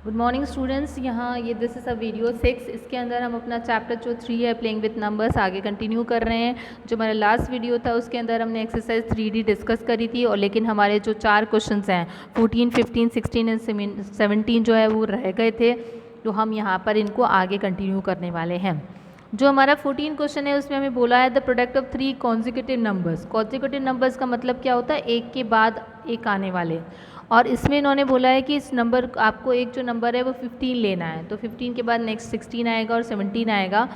Good morning students. यहाँ ये this is a video 6। इसके अंदर हम अपना चैप्टर जो 3 है प्लेइंग विथ नंबर्स आगे कंटिन्यू कर रहे हैं। जो हमारा लास्ट वीडियो था उसके अंदर हमने एक्सरसाइज 3D डिस्कस करी थी और लेकिन हमारे जो 4 क्वेश्चंस हैं 14, 15, 16 एंड 17 जो है वो रह गए थे, तो हम यहाँ पर इनको आगे कंटिन्यू करने वाले हैं। जो हमारा 14 क्वेश्चन है उसमें हमें बोला है the product of 3 consecutive numbers. Consecutive numbers का मतलब क्या होता है, एक के बाद एक आने वाले। और इसमें इन्होंने बोला है कि इस नंबर आपको एक जो नंबर है वो 15 लेना है, तो 15 के बाद नेक्स्ट 16 आएगा और 17 आएगा।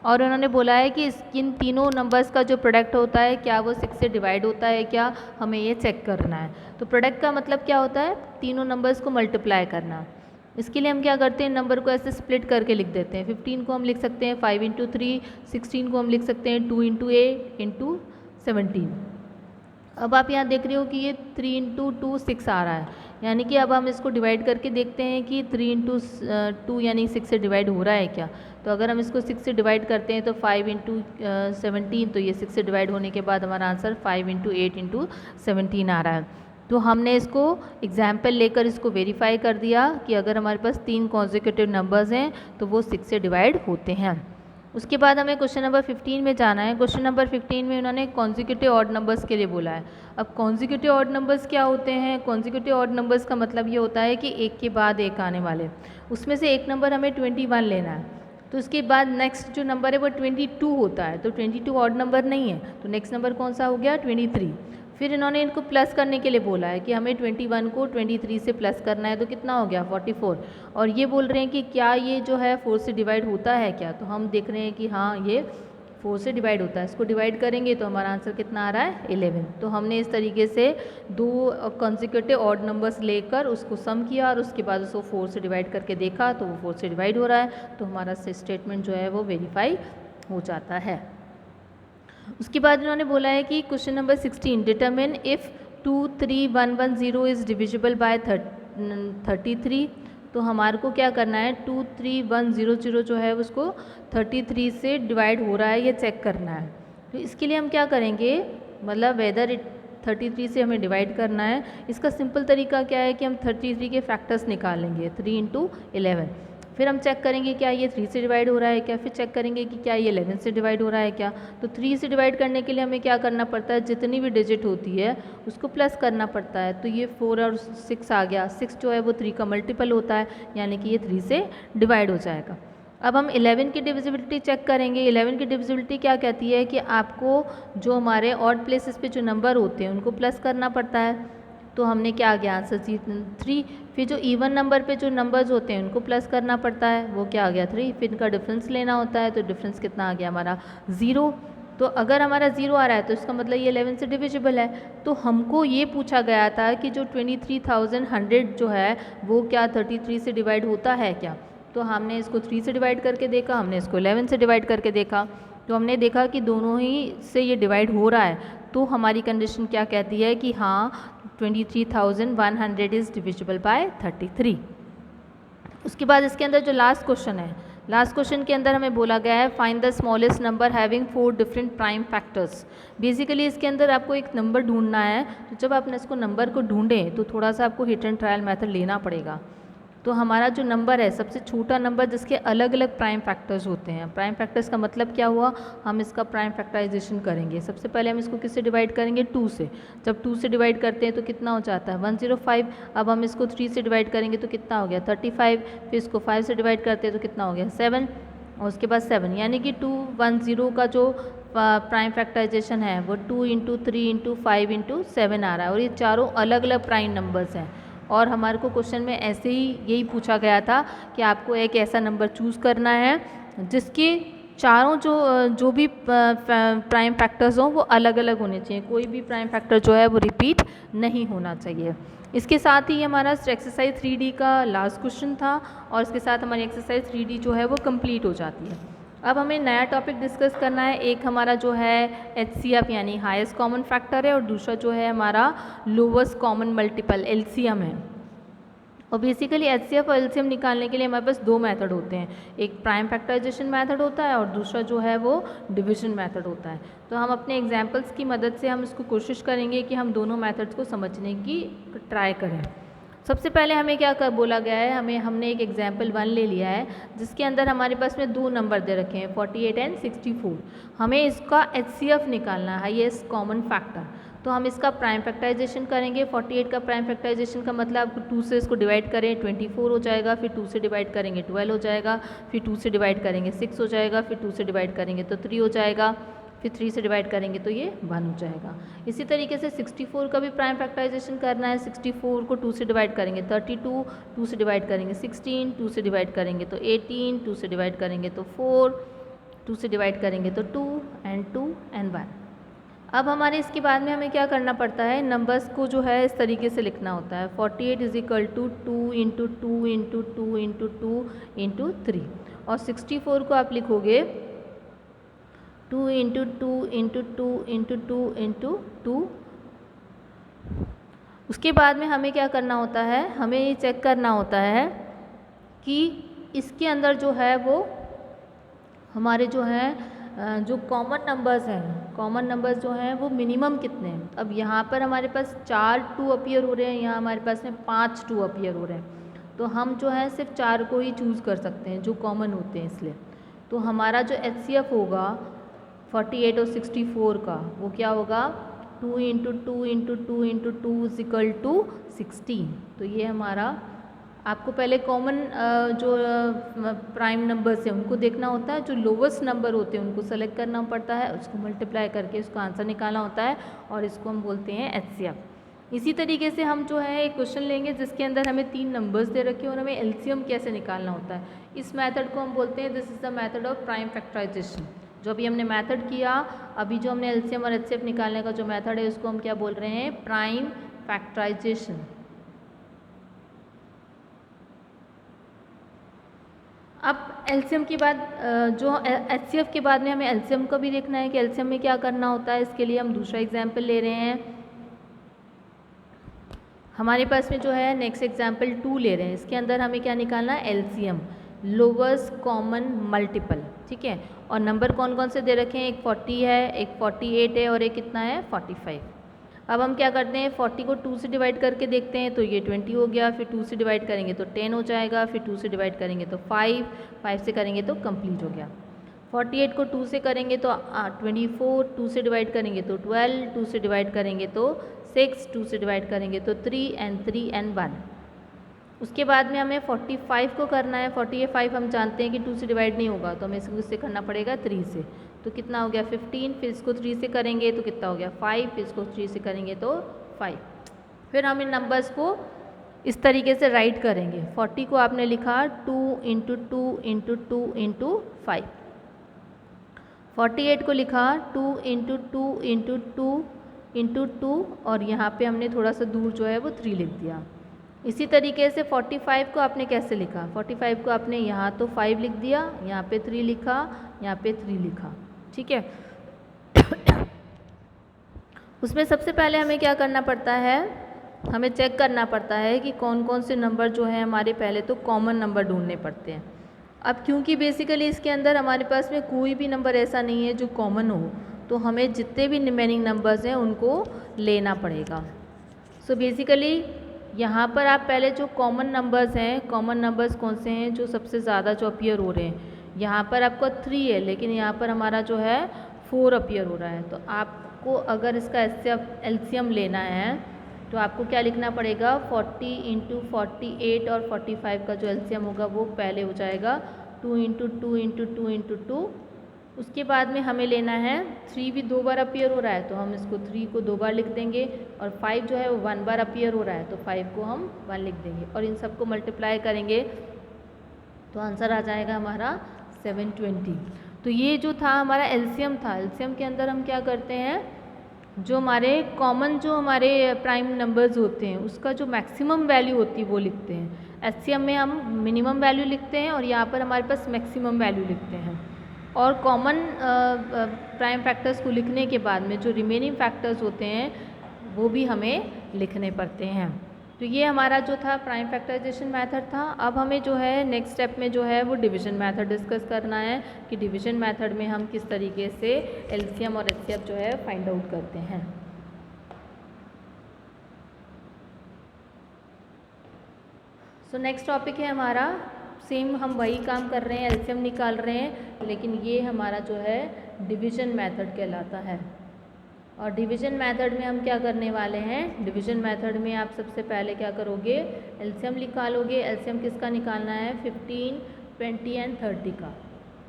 और उन्होंने बोला है कि इन तीनों नंबर्स का जो प्रोडक्ट होता है क्या वो 6 से डिवाइड होता है क्या, हमें ये चेक करना है। तो प्रोडक्ट का मतलब क्या होता है, तीनों नंबर्स को मल्टीप्लाई करना। इसके लिए हम क्या करते हैं, नंबर को ऐसे स्प्लिट करके लिख देते हैं। 15 को हम लिख सकते हैं 5 इंटू 3, 16 को हम लिख सकते हैं 2 इंटू 8 इंटू 17। अब आप यहाँ देख रहे हो कि ये 3 इंटू 2 6 आ रहा है, यानी कि अब हम इसको डिवाइड करके देखते हैं कि 3 इंटू 2 यानी 6 से डिवाइड हो रहा है क्या। तो अगर हम इसको 6 से डिवाइड करते हैं तो 5 इंटू 17, तो ये 6 से डिवाइड होने के बाद हमारा आंसर 5 इंटू 8 इंटू 17 आ रहा है। तो हमने इसको एग्जाम्पल लेकर इसको वेरीफाई कर दिया कि अगर हमारे पास 3 कॉन्जिक्यूटिव नंबर्स हैं तो वो 6 से डिवाइड होते हैं। उसके बाद हमें क्वेश्चन नंबर 15 में जाना है। क्वेश्चन नंबर 15 में उन्होंने कॉन्जिक्यूटिव ऑड नंबर्स के लिए बोला है। अब कॉन्जिक्यूटिव ऑड नंबर्स क्या होते हैं, कॉन्जिक्यूटिव ऑड नंबर्स का मतलब ये होता है कि एक के बाद एक आने वाले। उसमें से एक नंबर हमें 21 लेना है, तो उसके बाद नेक्स्ट जो नंबर है वो 22 होता है, तो 22 ऑड नंबर नहीं है, तो नेक्स्ट नंबर कौन सा हो गया 23। फिर इन्होंने इनको प्लस करने के लिए बोला है कि हमें 21 को 23 से प्लस करना है, तो कितना हो गया 44। और ये बोल रहे हैं कि क्या ये जो है 4 से डिवाइड होता है क्या, तो हम देख रहे हैं कि हाँ ये 4 से डिवाइड होता है। इसको डिवाइड करेंगे तो हमारा आंसर कितना आ रहा है 11। तो हमने इस तरीके से दो कॉन्जिक्यूटिव ऑड नंबर्स लेकर उसको सम किया और उसके बाद उसको 4 से डिवाइड करके देखा तो वो 4 से डिवाइड हो रहा है, तो हमारा स्टेटमेंट जो है वो वेरीफाई हो जाता है। उसके बाद इन्होंने बोला है कि question number 16 determine if 23110 is divisible by 33। तो हमारे को क्या करना है, 23100 जो है उसको 33 से डिवाइड हो रहा है ये चेक करना है। तो इसके लिए हम क्या करेंगे, मतलब वेदर 33 से हमें डिवाइड करना है। इसका सिंपल तरीका क्या है कि हम 33 के फैक्टर्स निकालेंगे 3 इंटू 11। फिर हम चेक करेंगे क्या ये 3 से डिवाइड हो रहा है क्या, फिर चेक करेंगे कि क्या ये 11 से डिवाइड हो रहा है क्या। तो 3 से डिवाइड करने के लिए हमें क्या करना पड़ता है, जितनी भी डिजिट होती है उसको प्लस करना पड़ता है। तो ये 4 और 6 आ गया, 6 जो है वो 3 का मल्टीपल होता है, यानी कि ये 3 से डिवाइड हो जाएगा। अब हम 11 की डिविजिबिलिटी चेक करेंगे। 11 की डिविजिबिलिटी क्या कहती है कि आपको जो हमारे ऑड प्लेसेस पे जो नंबर होते हैं उनको प्लस करना पड़ता है। तो हमने क्या आ गया आंसर 3। फिर जो इवन नंबर पे जो नंबर्स होते हैं उनको प्लस करना पड़ता है, वो क्या आ गया 3। फिर इनका डिफरेंस लेना होता है, तो डिफरेंस कितना आ गया हमारा 0। तो अगर हमारा 0 आ रहा है तो इसका मतलब ये 11 से डिविजिबल है। तो हमको ये पूछा गया था कि जो 23,100 जो है वो क्या 33 से डिवाइड होता है क्या। तो हमने इसको 3 से डिवाइड करके देखा, हमने इसको 11 से डिवाइड करके देखा, तो हमने देखा कि दोनों ही से ये डिवाइड हो रहा है। तो हमारी कंडीशन क्या कहती है कि हाँ 23,100 इज़ डिविजिबल बाय 33। उसके बाद इसके अंदर जो लास्ट क्वेश्चन है, लास्ट क्वेश्चन के अंदर हमें बोला गया है find the smallest number having 4 different prime factors. Basically इसके अंदर आपको एक नंबर ढूंढना है, तो जब आपने इसको नंबर को ढूंढें तो थोड़ा सा आपको हिट एंड ट्रायल मेथड लेना पड़ेगा। तो हमारा जो नंबर है सबसे छोटा नंबर जिसके अलग अलग प्राइम फैक्टर्स होते हैं। प्राइम फैक्टर्स का मतलब क्या हुआ, हम इसका प्राइम फैक्टराइजेशन करेंगे। सबसे पहले हम इसको किससे डिवाइड करेंगे 2 से। जब 2 से डिवाइड करते हैं तो कितना हो जाता है 105। अब हम इसको 3 से डिवाइड करेंगे तो कितना हो गया 35। फिर इसको 5 से डिवाइड करते हैं तो कितना हो गया 7, और उसके बाद 7, यानी कि 210 का जो प्राइम फैक्टराइजेशन है वो 2 इंटू 3 इंटू 5 इंटू 7 आ रहा है। और ये चारों अलग अलग प्राइम नंबर्स हैं। और हमारे को क्वेश्चन में ऐसे ही यही पूछा गया था कि आपको एक ऐसा नंबर चूज़ करना है जिसके चारों जो भी प्राइम फैक्टर्स हों वो अलग अलग होने चाहिए, कोई भी प्राइम फैक्टर जो है वो रिपीट नहीं होना चाहिए। इसके साथ ही हमारा एक्सरसाइज 3D का लास्ट क्वेश्चन था और इसके साथ हमारी एक्सरसाइज 3D जो है वो कंप्लीट हो जाती है। अब हमें नया टॉपिक डिस्कस करना है। एक हमारा जो है HCF यानी हाईएस्ट कॉमन फैक्टर है, और दूसरा जो है हमारा लोवेस्ट कॉमन मल्टीपल LCM है। और बेसिकली HCF और LCM निकालने के लिए हमारे पास दो मेथड होते हैं, एक प्राइम फैक्टराइजेशन मेथड होता है और दूसरा जो है वो डिवीजन मेथड होता है। तो हम अपने एग्जांपल्स की मदद से हम इसको कोशिश करेंगे कि हम दोनों मेथड्स को समझने की ट्राई करें। सबसे पहले हमें क्या कर बोला गया है, हमने एक एग्जाम्पल 1 ले लिया है जिसके अंदर हमारे पास में 2 नंबर दे रखे हैं 48 एंड 64। हमें इसका HCF निकालना है, हाईएस्ट कॉमन फैक्टर। तो हम इसका प्राइम फैक्टराइजेशन करेंगे। 48 का प्राइम फैक्टराइजेशन का मतलब 2 से इसको डिवाइड करें 24 हो जाएगा, फिर 2 से डिवाइड करेंगे 12 हो जाएगा, फिर 2 से डिवाइड करेंगे 6 हो जाएगा, फिर 2 से डिवाइड करेंगे तो 3 हो जाएगा, फिर 3 से डिवाइड करेंगे तो ये 1 हो जाएगा। इसी तरीके से 64 का भी प्राइम फैक्टराइजेशन करना है। 64 को 2 से डिवाइड करेंगे 32, 2 से डिवाइड करेंगे 16, 2 से डिवाइड करेंगे तो 18, 2 से डिवाइड करेंगे तो 4, 2 से डिवाइड करेंगे तो 2 एंड 1। अब हमारे इसके बाद में हमें क्या करना पड़ता है, नंबर्स को जो है इस तरीके से लिखना होता है 48 is equal to 2 into 2 into 2 into 2 into 3, और 64 को आप लिखोगे 2 इंटू 2 इंटू 2 इंटू 2 इंटू 2। उसके बाद में हमें क्या करना होता है, हमें ये चेक करना होता है कि इसके अंदर जो है वो हमारे जो हैं जो कॉमन नंबर्स हैं, कॉमन नंबर्स जो हैं वो मिनिमम कितने हैं। अब यहाँ पर हमारे पास 4 2 अपीयर हो रहे हैं, यहाँ हमारे पास में 5 2 अपीयर हो रहे हैं। तो हम जो है सिर्फ 4 को ही चूज़ कर सकते हैं जो कॉमन होते हैं इसलिए। तो हमारा जो HCF होगा 48 और 64 का वो क्या होगा, 2 into 2 into 2 into 2 is equal to 16। तो ये हमारा, आपको पहले कॉमन जो प्राइम नंबर्स हैं उनको देखना होता है, जो लोवेस्ट नंबर होते हैं उनको सेलेक्ट करना पड़ता है, उसको मल्टीप्लाई करके उसका आंसर निकालना होता है और इसको हम बोलते हैं HCF। इसी तरीके से हम जो है एक क्वेश्चन लेंगे जिसके अंदर हमें 3 नंबर्स दे रखे हैं और हमें LCM कैसे निकालना होता है। इस मेथड को हम बोलते हैं this is the method of prime factorisation. जो अभी हमने मेथड किया, अभी जो हमने LCM और HCF निकालने का जो मेथड है उसको हम क्या बोल रहे हैं, प्राइम फैक्टराइजेशन। अब LCM के बाद जो HCF के बाद में हमें LCM को भी देखना है कि LCM में क्या करना होता है। इसके लिए हम दूसरा एग्जाम्पल ले रहे हैं। हमारे पास में जो है नेक्स्ट एग्जाम्पल 2 ले रहे हैं। इसके अंदर हमें क्या निकालना है, LCM, लोवेस्ट कॉमन मल्टीपल, ठीक है। और नंबर कौन कौन से दे रखे हैं, एक 40 है, एक 48 है और एक कितना है 45। अब हम क्या करते हैं, 40 को 2 से डिवाइड करके देखते हैं तो ये 20 हो गया, फिर 2 से डिवाइड करेंगे तो 10 हो जाएगा, फिर 2 से डिवाइड करेंगे तो 5, 5 से करेंगे तो कंप्लीट हो गया। 48 को 2 से करेंगे तो 24, 2 से डिवाइड करेंगे तो 12, 2 से डिवाइड करेंगे तो 6, 2 से डिवाइड करेंगे तो 3 एंड 1। उसके बाद में हमें 45 को करना है। 45 हम जानते हैं कि 2 से डिवाइड नहीं होगा तो हमें इससे करना पड़ेगा 3 से। तो कितना हो गया 15, फिर इसको 3 से करेंगे तो कितना हो गया 5, फिर इसको 3 से करेंगे तो 5। फिर हम इन नंबर्स को इस तरीके से राइट करेंगे। 40 को आपने लिखा 2 इंटू 2 इंटू 2 इंटू 5। 48 को लिखा 2 इंटू 2 इंटू 2 इंटू 2 और यहाँ पे हमने थोड़ा सा दूर जो है वो 3 लिख दिया। इसी तरीके से 45 को आपने कैसे लिखा, 45 को आपने यहाँ तो 5 लिख दिया, यहाँ पे 3 लिखा, यहाँ पे 3 लिखा, ठीक है। उसमें सबसे पहले हमें क्या करना पड़ता है, हमें चेक करना पड़ता है कि कौन कौन से नंबर जो हैं हमारे, पहले तो कॉमन नंबर ढूंढने पड़ते हैं। अब क्योंकि बेसिकली इसके अंदर हमारे पास में कोई भी नंबर ऐसा नहीं है जो कॉमन हो, तो हमें जितने भी रिमेनिंग नंबर्स हैं उनको लेना पड़ेगा। सो बेसिकली यहाँ पर आप पहले जो कॉमन नंबर्स हैं, कॉमन नंबर्स कौन से हैं जो सबसे ज़्यादा जो अपीयर हो रहे हैं, यहाँ पर आपका 3 है लेकिन यहाँ पर हमारा जो है 4 अपीयर हो रहा है। तो आपको अगर इसका LCM लेना है तो आपको क्या लिखना पड़ेगा, 40 इंटू 48 और 45 का जो LCM होगा वो पहले हो जाएगा 2 इंटू 2 इंटू 2 इंटू 2। उसके बाद में हमें लेना है 3 भी 2 बार अपीयर हो रहा है तो हम इसको 3 को 2 बार लिख देंगे, और 5 जो है वो 1 बार अपीयर हो रहा है तो 5 को हम 1 लिख देंगे, और इन सबको मल्टीप्लाई करेंगे तो आंसर आ जाएगा हमारा 720। तो ये जो था हमारा LCM था। LCM के अंदर हम क्या करते हैं, जो हमारे कॉमन जो हमारे प्राइम नंबर्स होते हैं उसका जो मैक्सिमम वैल्यू होती है वो लिखते हैं। HCM में हम मिनिमम वैल्यू लिखते हैं और यहाँ पर हमारे पास मैक्सिमम वैल्यू लिखते हैं। और कॉमन प्राइम फैक्टर्स को लिखने के बाद में जो रिमेनिंग फैक्टर्स होते हैं वो भी हमें लिखने पड़ते हैं। तो ये हमारा जो था प्राइम फैक्टराइजेशन मेथड था। अब हमें जो है नेक्स्ट स्टेप में जो है वो डिवीजन मेथड डिस्कस करना है कि डिवीजन मेथड में हम किस तरीके से LCM और HCF जो है फाइंड आउट करते हैं। सो नेक्स्ट टॉपिक है हमारा, सेम हम वही काम कर रहे हैं, एलसीएम निकाल रहे हैं, लेकिन ये हमारा जो है डिवीजन मेथड कहलाता है। और डिवीजन मेथड में हम क्या करने वाले हैं, डिवीजन मेथड में आप सबसे पहले क्या करोगे, एलसीएम निकालोगे। एलसीएम किसका निकालना है, 15, 20 एंड 30 का।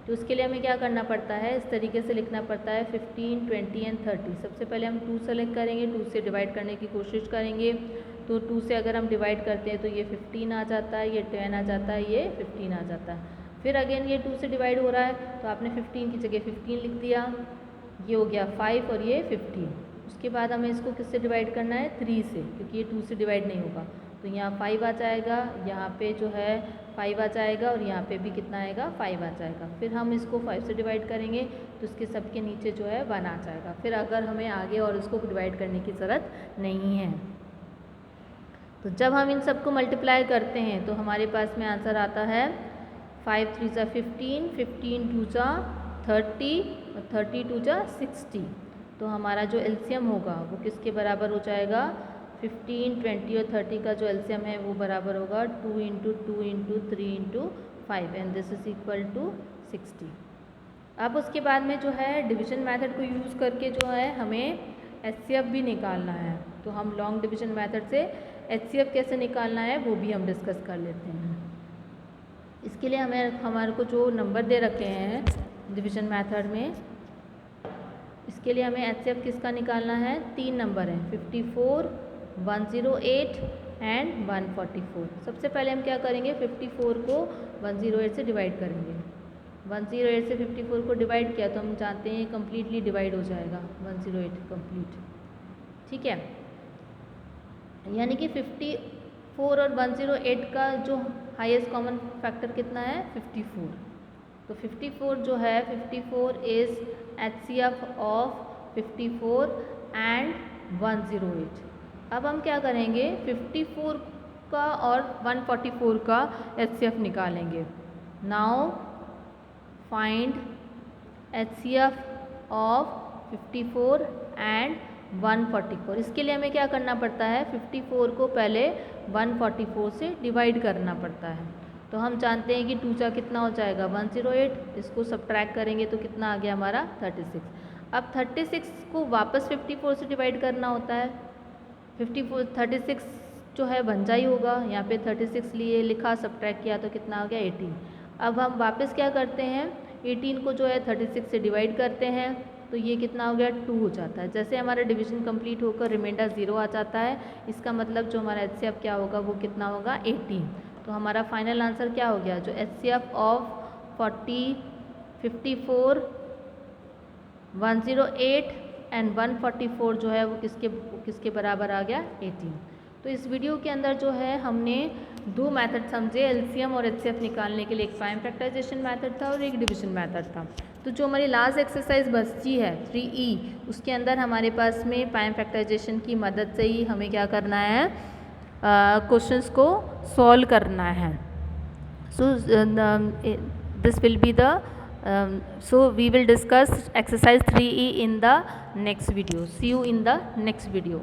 तो उसके लिए हमें क्या करना पड़ता है, इस तरीके से लिखना पड़ता है 15, 20 एंड 30। सबसे पहले हम 2 सेलेक्ट करेंगे, 2 से डिवाइड करने की कोशिश करेंगे। तो 2 से अगर हम डिवाइड करते हैं तो ये 15 आ जाता है, ये 10 आ जाता है, ये 15 आ जाता है। फिर अगेन ये 2 से डिवाइड हो रहा है तो आपने 15 की जगह 15 लिख दिया, ये हो गया 5 और ये 15। उसके बाद हमें इसको किससे डिवाइड करना है, 3 से, क्योंकि ये 2 से डिवाइड नहीं होगा। तो यहाँ 5 आ जाएगा, यहाँ पे जो है 5 आ जाएगा और यहाँ पे भी कितना आएगा, 5 आ जाएगा। फिर हम इसको 5 से डिवाइड करेंगे तो इसके सबके नीचे जो है 1 आ जाएगा। फिर अगर हमें आगे और इसको डिवाइड करने की ज़रूरत नहीं है। तो जब हम इन सबको मल्टीप्लाई करते हैं तो हमारे पास में आंसर आता है 5 3 जा 15, 15 2 जा 30 और 30 2 जा 60। तो हमारा जो एलसीएम होगा वो किसके बराबर हो जाएगा, 15, 20 और 30 का जो एलसीएम है वो बराबर होगा 2 × 2 × 3 × 5 and this is equal to 60। अब उसके बाद में जो है डिवीजन मेथड को यूज़ करके जो है हमें एचसीएफ भी निकालना है। तो हम लॉन्ग डिवीजन मेथड से एचसीएफ कैसे निकालना है वो भी हम डिस्कस कर लेते हैं। इसके लिए हमारे को जो नंबर दे रखे हैं डिवीजन मेथड में, इसके लिए हमें एचसीएफ किसका निकालना है, 3 नंबर हैं, 54, 108 एंड 144। सबसे पहले हम क्या करेंगे, 54 को 108 से डिवाइड करेंगे। 108 से 54 को डिवाइड किया तो हम जानते हैं कम्प्लीटली डिवाइड हो जाएगा 108 कम्प्लीट, ठीक है। यानी कि 54 और 108 का जो हाईएस्ट कॉमन फैक्टर कितना है, 54। तो 54 जो है, 54 इज़ एचसीएफ ऑफ 54 एंड 108। अब हम क्या करेंगे, 54 का और 144 का एचसीएफ निकालेंगे। Now find HCF of 54 and 144। इसके लिए हमें क्या करना पड़ता है, 54 को पहले 144 से डिवाइड करना पड़ता है। तो हम जानते हैं कि 2 जा कितना हो जाएगा, 108। इसको सब्ट्रैक्ट करेंगे तो कितना आ गया हमारा, 36। अब 36 को वापस 54 से डिवाइड करना होता है। 36 जो है भंजा ही होगा, यहाँ पे 36 लिए लिखा, सब्ट्रैक्ट किया तो कितना आ गया, 18। अब हम वापस क्या करते हैं, 18 को जो है 36 से डिवाइड करते हैं तो ये कितना हो गया, 2 हो जाता है। जैसे हमारा डिवीजन कंप्लीट होकर रिमाइंडर 0 आ जाता है, इसका मतलब जो हमारा एचसीएफ क्या होगा, वो कितना होगा, 18। तो हमारा फाइनल आंसर क्या हो गया, जो एचसीएफ ऑफ 40, 54, 108 एंड 144 जो है वो किसके बराबर आ गया, 18। तो इस वीडियो के अंदर जो है हमने 2 मेथड समझे, एलसीएम और एचसीएफ निकालने के लिए। एक प्राइम फैक्टराइजेशन मेथड था और एक डिवीजन मेथड था। तो जो हमारी लास्ट एक्सरसाइज बची है 3E, उसके अंदर हमारे पास में प्राइम फैक्टराइजेशन की मदद से ही हमें क्या करना है, क्वेश्चंस को सॉल्व करना है। So this will be the so we will discuss exercise 3E in the next video. See you in the next video.